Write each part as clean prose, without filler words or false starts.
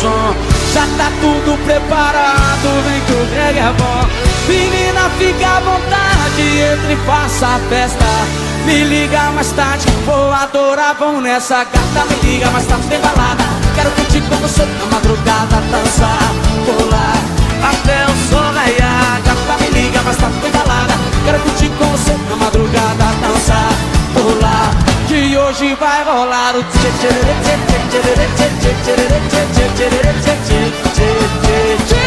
som. Já tá tudo preparado, vem que o reggae é bom. Menina, fica à vontade, entre e faça a festa. Me liga mais tarde, vou adorar, vamos nessa gata. Me liga mais tarde, tem balada. Quero curtir com você na madrugada, dançar, pular até o sol raiar. Gata, me liga mais tarde, tem balada. Quero curtir com você na madrugada, dançar, pular, que hoje vai rolar o tchê tchê tchê tchê tchê tchê tchê tchê tchê tchê tchê.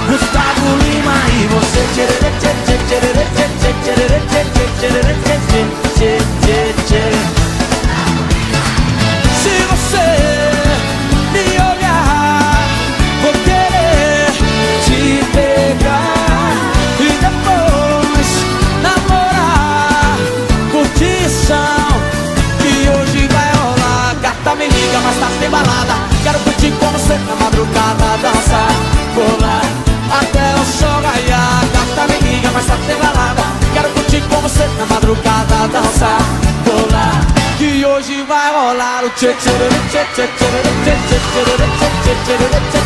Gustavo Lima e você tchê tchê tchê tchê tchê tchê tchê tchê tchê tchê. Se você me olhar, vou querer te pegar e depois namorar. Curtição que hoje vai rolar. Gata, me liga, mas tá sem balada. Quero curtir com você na madrugada, dançar, pular até o sol raiar. Gata, me liga, mas tá sem balada. Quero curtir com você na madrugada, dançar, pular, que hoje vai rolar o tchê tchê tchê tchê tchê tchê tchê tchê tchê tchê tchê.